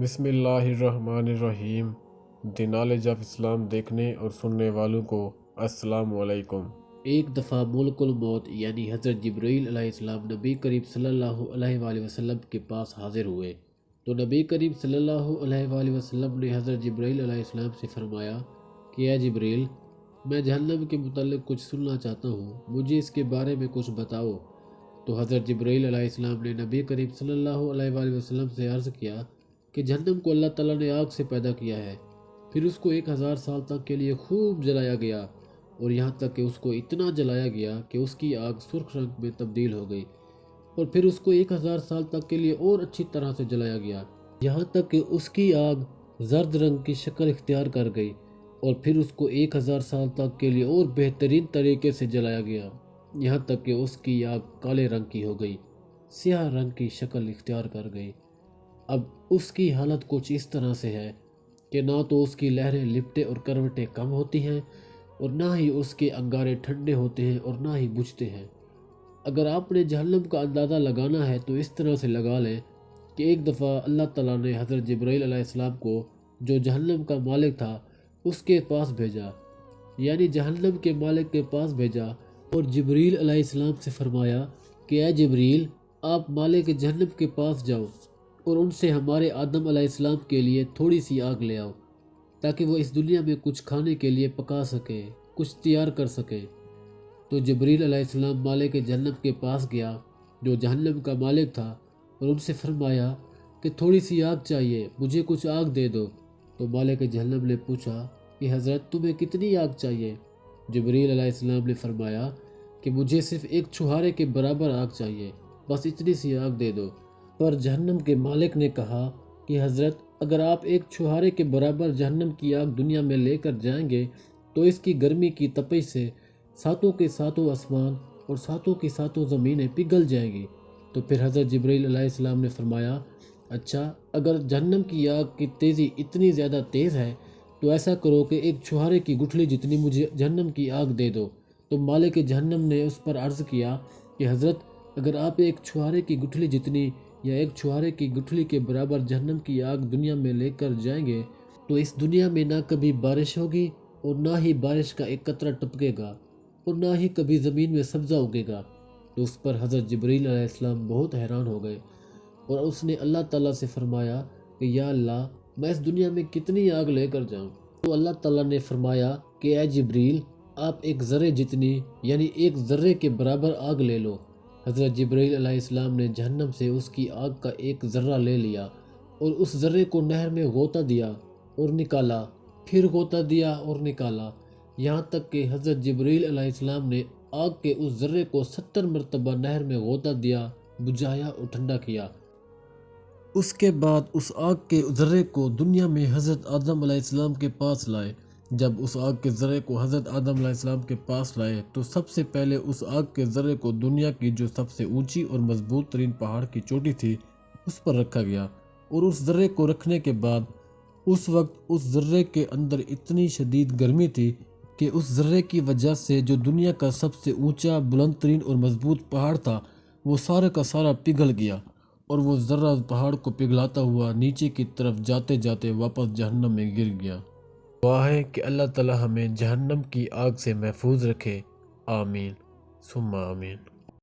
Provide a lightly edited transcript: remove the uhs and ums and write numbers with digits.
بسم اللہ الرحمن الرحیم۔ دی نالج آف اسلام دیکھنے اور سننے والوں کو السلام علیکم۔ ایک دفعہ ملک الموت یعنی حضرت جبرائیل علیہ السلام نبی کریم صلی اللہ علیہ وآلہ وسلم کے پاس حاضر ہوئے تو نبی کریم صلی اللہ علیہ وآلہ وسلم نے حضرت جبرائیل علیہ السلام سے فرمایا کہ اے جبرائیل، میں جہنم کے متعلق کچھ سننا چاہتا ہوں، مجھے اس کے بارے میں کچھ بتاؤ۔ تو حضرت جبرائیل علیہ السلام نے نبی کریم صلی اللہ علیہ وآلہ وسلم سے عرض کیا کہ جہنم کو اللہ تعالیٰ نے آگ سے پیدا کیا ہے، پھر اس کو 1000 سال تک کے لیے خوب جلایا گیا، اور یہاں تک کہ اس کو اتنا جلایا گیا کہ اس کی آگ سرخ رنگ میں تبدیل ہو گئی، اور پھر اس کو 1000 سال تک کے لیے اور اچھی طرح سے جلایا گیا، یہاں تک کہ اس کی آگ زرد رنگ کی شکل اختیار کر گئی، اور پھر اس کو 1000 سال تک کے لیے اور بہترین طریقے سے جلایا گیا، یہاں تک کہ اس کی آگ کالے رنگ کی ہو گئی، سیاہ رنگ کی شکل اختیار کر گئی۔ اب اس کی حالت کچھ اس طرح سے ہے کہ نہ تو اس کی لہریں لپٹیں اور کروٹیں کم ہوتی ہیں، اور نہ ہی اس کے انگارے ٹھنڈے ہوتے ہیں اور نہ ہی بجھتے ہیں۔ اگر آپ نے جہنم کا اندازہ لگانا ہے تو اس طرح سے لگا لیں کہ ایک دفعہ اللہ تعالیٰ نے حضرت جبرائیل علیہ السلام کو، جو جہنم کا مالک تھا، اس کے پاس بھیجا، یعنی جہنم کے مالک کے پاس بھیجا، اور جبرائیل علیہ السلام سے فرمایا کہ اے جبرائیل، آپ مالک جہنم کے پاس جاؤ اور ان سے ہمارے آدم علیہ السلام کے لیے تھوڑی سی آگ لے آؤ، تاکہ وہ اس دنیا میں کچھ کھانے کے لیے پکا سکے، کچھ تیار کر سکے۔ تو جبرائیل علیہ السلام مالک جہنم کے پاس گیا، جو جہنم کا مالک تھا، اور ان سے فرمایا کہ تھوڑی سی آگ چاہیے، مجھے کچھ آگ دے دو۔ تو مالک جہنم نے پوچھا کہ حضرت، تمہیں کتنی آگ چاہیے؟ جبرائیل علیہ السلام نے فرمایا کہ مجھے صرف ایک چھہارے کے برابر آگ چاہیے، بس اتنی سی آگ دے دو۔ پر جہنم کے مالک نے کہا کہ حضرت، اگر آپ ایک چھہارے کے برابر جہنم کی آگ دنیا میں لے کر جائیں گے تو اس کی گرمی کی تپش سے ساتوں کے ساتوں آسمان اور ساتوں کی ساتوں زمینیں پگھل جائیں گی۔ تو پھر حضرت جبرائیل علیہ السلام نے فرمایا، اچھا، اگر جہنم کی آگ کی تیزی اتنی زیادہ تیز ہے تو ایسا کرو کہ ایک چھہارے کی گٹھلی جتنی مجھے جہنم کی آگ دے دو۔ تو مالک جہنم نے اس پر عرض کیا کہ حضرت، اگر آپ ایک چھہارے کی گٹھلی جتنی یا ایک چھہارے کی گٹھلی کے برابر جہنم کی آگ دنیا میں لے کر جائیں گے تو اس دنیا میں نہ کبھی بارش ہوگی اور نہ ہی بارش کا ایک قطرہ ٹپکے گا، اور نہ ہی کبھی زمین میں سبزہ اگے گا۔ تو اس پر حضرت جبرائیل علیہ السلام بہت حیران ہو گئے، اور اس نے اللہ تعالیٰ سے فرمایا کہ یا اللہ، میں اس دنیا میں کتنی آگ لے کر جاؤں؟ تو اللہ تعالیٰ نے فرمایا کہ اے جبرائیل، آپ ایک ذرے جتنی یعنی ایک ذرے کے برابر آگ لے لو۔ حضرت جبرائیل علیہ السلام نے جہنم سے اس کی آگ کا ایک ذرہ لے لیا، اور اس ذرے کو نہر میں غوطہ دیا اور نکالا، پھر غوطہ دیا اور نکالا، یہاں تک کہ حضرت جبرائیل علیہ السلام نے آگ کے اس ذرے کو 70 مرتبہ نہر میں غوطہ دیا، بجھایا اور ٹھنڈا کیا۔ اس کے بعد اس آگ کے ذرے کو دنیا میں حضرت آدم علیہ السلام کے پاس لائے۔ جب اس آگ کے ذرے کو حضرت آدم علیہ السلام کے پاس لائے تو سب سے پہلے اس آگ کے ذرے کو دنیا کی جو سب سے اونچی اور مضبوط ترین پہاڑ کی چوٹی تھی اس پر رکھا گیا، اور اس ذرے کو رکھنے کے بعد اس وقت اس ذرے کے اندر اتنی شدید گرمی تھی کہ اس ذرے کی وجہ سے جو دنیا کا سب سے اونچا، بلند ترین اور مضبوط پہاڑ تھا وہ سارا کا سارا پگھل گیا، اور وہ ذرہ پہاڑ کو پگھلاتا ہوا نیچے کی طرف جاتے جاتے واپس جہنم میں گر گیا۔ دعا ہے کہ اللہ تعالی ہمیں جہنم کی آگ سے محفوظ رکھے، آمین ثم آمین۔